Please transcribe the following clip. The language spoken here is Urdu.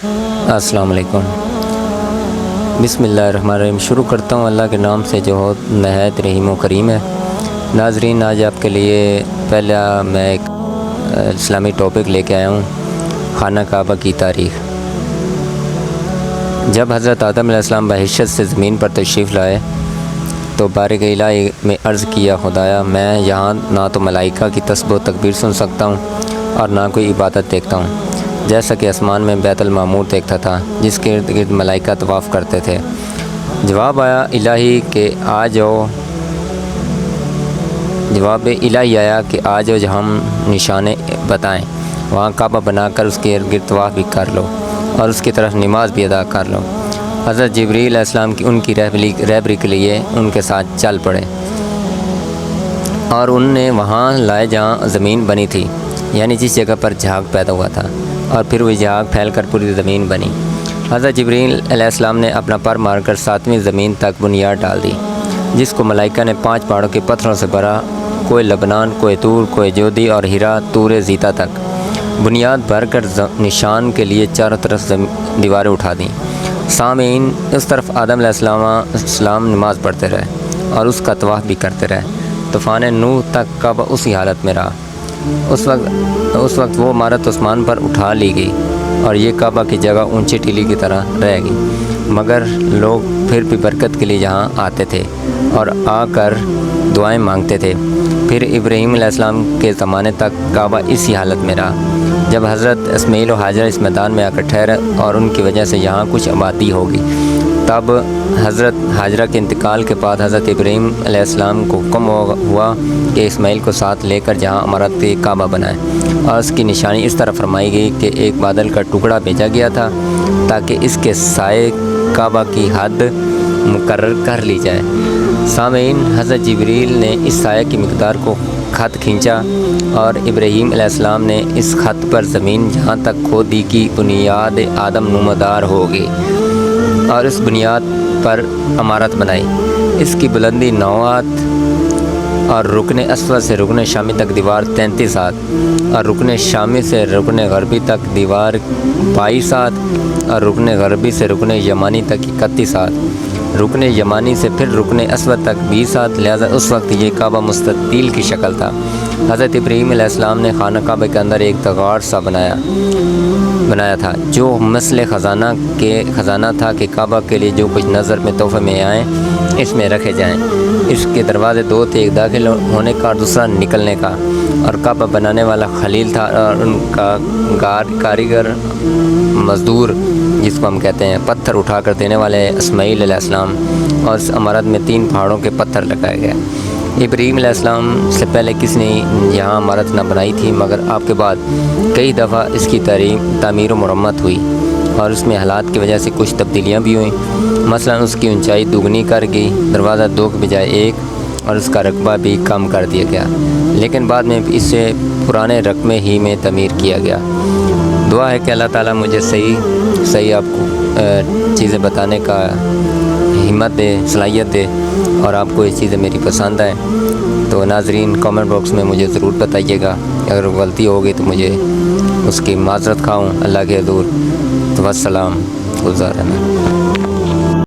السلام علیکم۔ بسم اللہ الرحمن الرحیم۔ شروع کرتا ہوں اللہ کے نام سے جو نہایت رحیم و کریم ہے۔ ناظرین، آج آپ کے لیے پہلا میں ایک اسلامی ٹاپک لے کے آیا ہوں، خانہ کعبہ کی تاریخ۔ جب حضرت آدم علیہ السلام بحشت سے زمین پر تشریف لائے تو بارگاہ الہی میں عرض کیا، خدایا میں یہاں نہ تو ملائکہ کی تسبیح و تکبیر سن سکتا ہوں اور نہ کوئی عبادت دیکھتا ہوں، جیسا کہ آسمان میں بیت المعمور دیکھتا تھا جس کے ارد گرد ملائکہ طواف کرتے تھے۔ جواب الہی آیا کہ آ جاؤ ہم نشانے بتائیں، وہاں کعبہ بنا کر اس کے ارد گرد طواف بھی کر لو اور اس کی طرف نماز بھی ادا کر لو۔ حضرت جبریل علیہ السلام کی ان کی رہبری کے لیے ان کے ساتھ چل پڑے اور ان نے وہاں لائے جہاں زمین بنی تھی، یعنی جس جگہ پر جھاگ پیدا ہوا تھا، اور پھر وہ جھاگ پھیل کر پوری زمین بنی۔ حضرت جبریل علیہ السلام نے اپنا پر مار کر 7ویں زمین تک بنیاد ڈال دی، جس کو ملائکہ نے 5 پہاڑوں کے پتھروں سے بھرا، کوہ لبنان، کوہ طور، کوہ جودی اور ہیرا طور زیتا تک بنیاد بھر کر نشان کے لیے چاروں طرف دیواریں اٹھا دیں۔ سامعین، اس طرف آدم علیہ السلام نماز پڑھتے رہے اور اس کا طواف بھی کرتے رہے۔ طوفان نوح تک کعبہ اسی حالت میں رہا۔ اس وقت وہ عمارت عثمان پر اٹھا لی گئی اور یہ کعبہ کی جگہ اونچی ٹیلی کی طرح رہ گئی، مگر لوگ پھر بھی برکت کے لیے یہاں آتے تھے اور آ کر دعائیں مانگتے تھے۔ پھر ابراہیم علیہ السلام کے زمانے تک کعبہ اسی حالت میں رہا۔ جب حضرت اسماعیل و ہاجرہ اس میدان میں آ کر ٹھہرے اور ان کی وجہ سے یہاں کچھ آبادی ہوگی، تب حضرت ہاجرہ کے انتقال کے بعد حضرت ابراہیم علیہ السلام کو حکم ہوا کہ اسماعیل کو ساتھ لے کر جہاں عمارت کعبہ بنائے، اور اس کی نشانی اس طرح فرمائی گئی کہ ایک بادل کا ٹکڑا بھیجا گیا تھا تاکہ اس کے سائے کعبہ کی حد مقرر کر لی جائے۔ سامعین، حضرت جبریل نے اس سائے کی مقدار کو خط کھینچا اور ابراہیم علیہ السلام نے اس خط پر زمین جہاں تک کھودی کی بنیاد آدم نمودار ہوگی اور اس بنیاد پر عمارت بنائی۔ اس کی بلندی 9 ہاتھ اور رکن اسود سے رکن شامی تک دیوار 33 ہاتھ اور رکن شامی سے رکن غربی تک دیوار 22 ہاتھ اور رکن غربی سے رکن یمانی تک 31 ہاتھ، رکن یمانی سے پھر رکن اسود تک 20 ہاتھ۔ لہذا اس وقت یہ کعبہ مستطیل کی شکل تھا۔ حضرت ابراہیم علیہ السلام نے خانہ کعبہ کے اندر ایک تغار سا بنایا تھا جو مثل خزانہ تھا کہ کعبہ کے لیے جو کچھ نظر میں تحفے میں آئیں اس میں رکھے جائیں۔ اس کے دروازے 2 تھے، ایک داخل ہونے کا اور دوسرا نکلنے کا، اور کعبہ بنانے والا خلیل تھا اور ان کا کاریگر مزدور، جس کو ہم کہتے ہیں پتھر اٹھا کر دینے والے، اسماعیل علیہ السلام، اور اس عمارت میں 3 پہاڑوں کے پتھر لگائے گئے۔ ابراہیم علیہ السلام سے پہلے کسی نے یہاں عمارت نہ بنائی تھی، مگر آپ کے بعد کئی دفعہ اس کی تعمیر و مرمت ہوئی اور اس میں حالات کی وجہ سے کچھ تبدیلیاں بھی ہوئیں۔ مثلا اس کی اونچائی دوگنی کر گئی، دروازہ 2 کے بجائے 1، اور اس کا رقبہ بھی کم کر دیا گیا، لیکن بعد میں اسے پرانے رقبے ہی میں تعمیر کیا گیا۔ دعا ہے کہ اللہ تعالیٰ مجھے صحیح آپ کو چیزیں بتانے کا ہمت دے، صلاحیت دے، اور آپ کو یہ چیزیں میری پسند آئیں۔ تو ناظرین، کامنٹ باکس میں مجھے ضرور بتائیے گا، اگر غلطی ہوگی تو مجھے اس کی معذرت خواہوں اللہ کے حضور۔ تو والسلام، گزار ہے میں۔